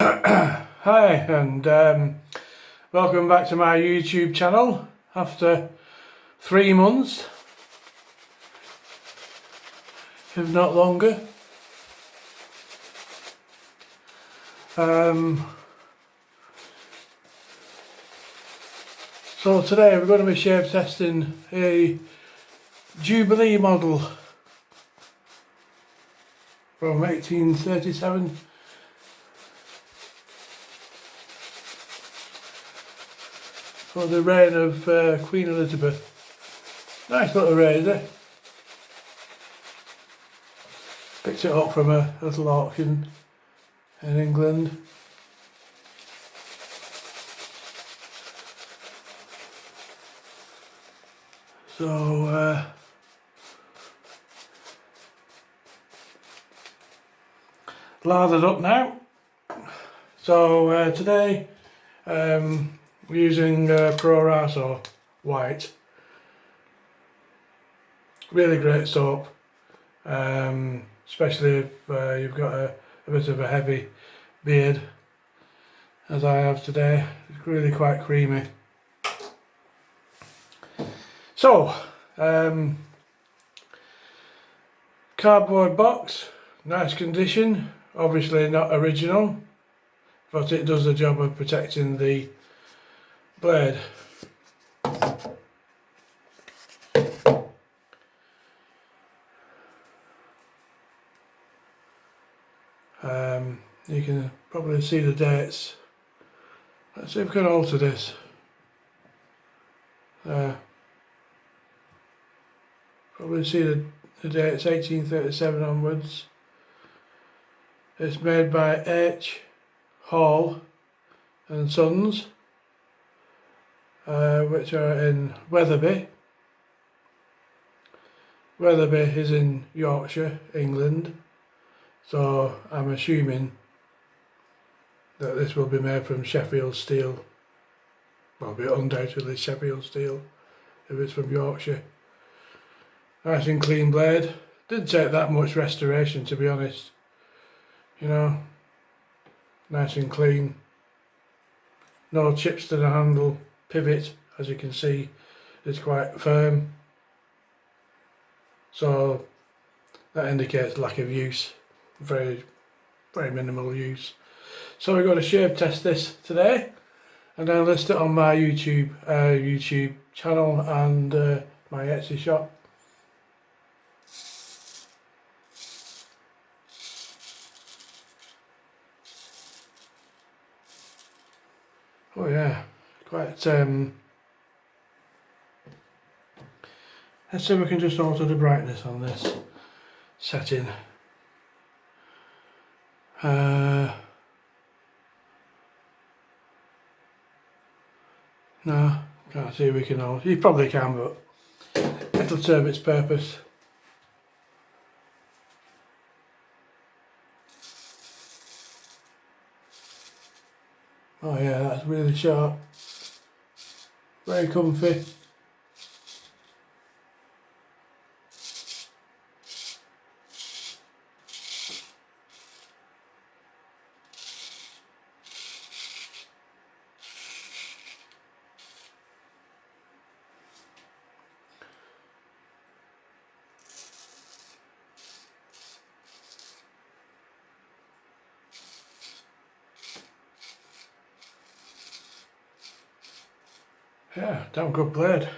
Hi, and welcome back to my YouTube channel after 3 months, if not longer. So today we're going to be shape testing a Jubilee model from 1837. For the reign of Queen Elizabeth. Nice little razor. Picked it up from a little auction in England. So lathered up now. So today we're using Pro Raso White. Really great soap, especially if you've got a bit of a heavy beard, as I have today. It's really quite creamy. So, cardboard box, nice condition, obviously not original, but it does the job of protecting the blade. You can probably see the dates. Let's see if we can alter this. Probably see the dates 1837 onwards. It's made by H.Hall and Sons, which are in Wetherby. Wetherby is in Yorkshire, England, so I'm assuming that this will be made from Sheffield steel. Well, it'll be undoubtedly Sheffield steel if it's from Yorkshire. Nice and clean blade. Didn't take that much restoration, to be honest. You know, nice and clean. No chips to the handle. Pivot, as you can see, is quite firm. So that indicates lack of use. Very minimal use. So we're going to shape test this today, and then list it on my YouTube channel and my Etsy shop. Oh yeah, quite. Let's see if we can just alter the brightness on this setting. No, can't see if we can alter. You probably can, but it'll serve its purpose. Oh yeah, that's really sharp. Very comfy. Yeah, damn good blade.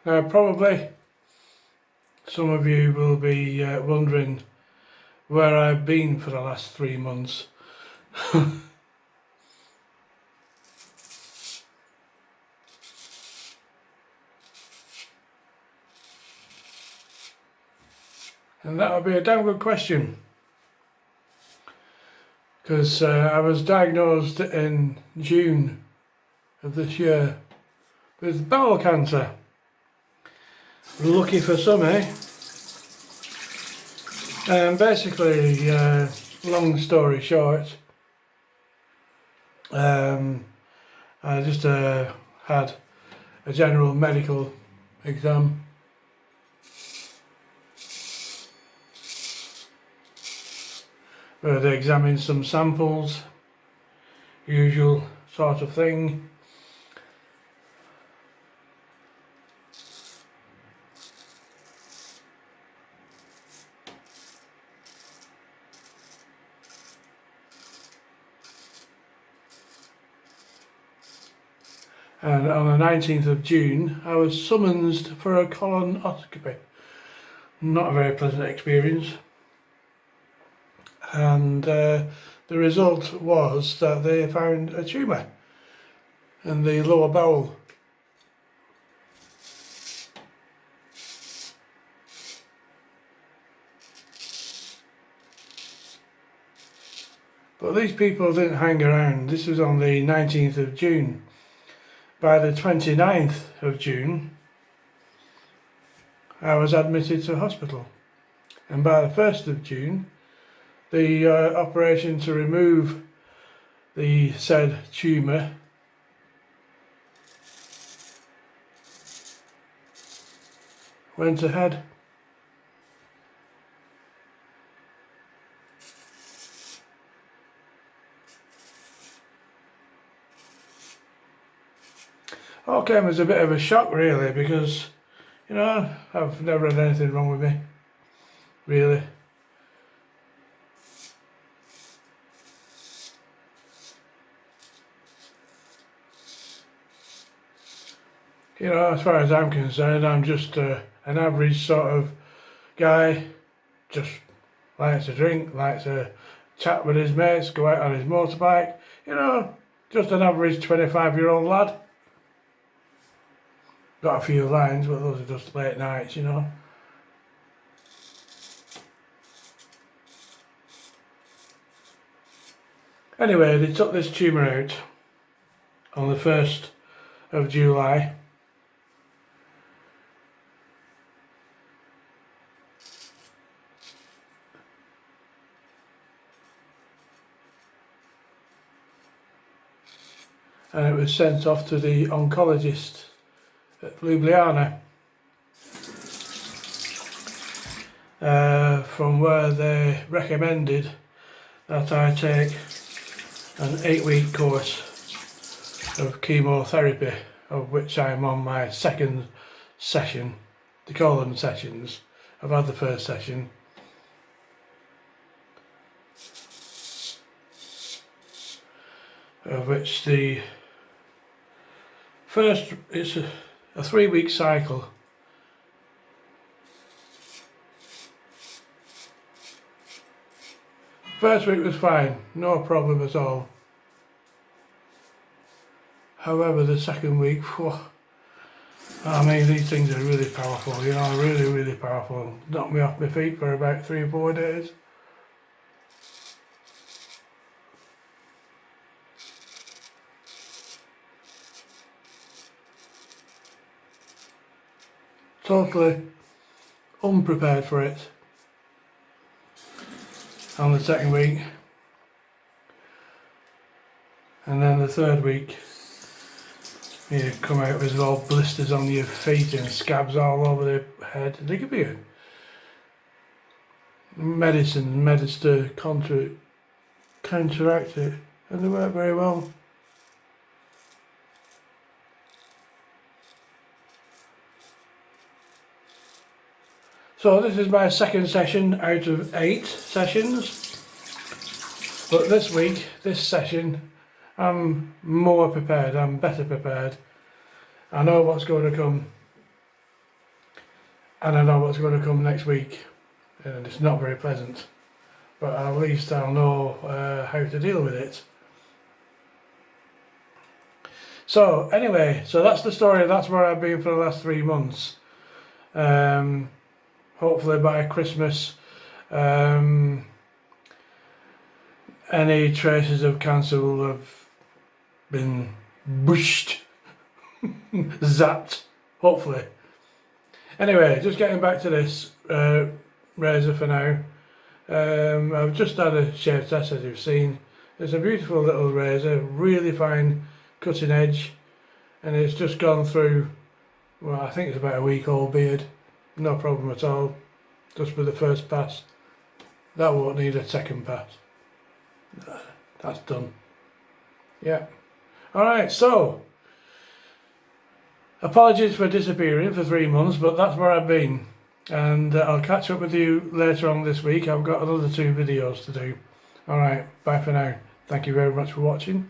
Now probably some of you will be wondering where I've been for the last 3 months. And that would be a damn good question. because I was diagnosed in June of this year with bowel cancer. Lucky for some, eh? Basically, long story short, I just had a general medical exam. Where they examined some samples, usual sort of thing. And on the 19th of June, I was summoned for a colonoscopy. Not a very pleasant experience. And the result was that they found a tumour in the lower bowel. But these people didn't hang around. This was on the 19th of June. By the 29th of June, I was admitted to hospital. And by the 1st of June, the operation to remove the said tumour went ahead. All came as a bit of a shock really, because, you know, I've never had anything wrong with me, really. You know, as far as I'm concerned, I'm just an average sort of guy, just likes to drink, likes to chat with his mates, go out on his motorbike, you know, just an average 25-year-old lad. Got a few lines, but those are just late nights, you know. Anyway, they took this tumour out on the 1st of July. And it was sent off to the oncologist at Ljubljana, from where they recommended that I take an 8-week course of chemotherapy, of which I'm on my second session. They call them sessions. I've had the first session. Of which the first, it's a 3-week cycle. First week was fine, no problem at all. However, the second week, whew, I mean, these things are really powerful, you know, really powerful. Knocked me off my feet for about 3 or 4 days. Totally unprepared for it on the second week, and then the third week you come out with all blisters on your feet and scabs all over the head. They give you meds to counteract it, and they work very well. So this is my second session out of 8 sessions, but this week, this session, I'm more prepared, I'm better prepared. I know what's going to come, and I know what's going to come next week, and it's not very pleasant, but at least I'll know how to deal with it. So anyway, so that's the story, that's where I've been for the last 3 months. Hopefully by Christmas, any traces of cancer will have been bushed, zapped, hopefully. Anyway, just getting back to this razor for now. I've just had a shave test, as you've seen. It's a beautiful little razor, really fine cutting edge, and it's just gone through, well, I think it's about a week old beard, no problem at all, just with the first pass. That won't need a second pass. That's done. Yeah. Alright, so apologies for disappearing for 3 months, but that's where I've been. And I'll catch up with you later on this week. I've got another 2 videos to do. Alright, bye for now. Thank you very much for watching.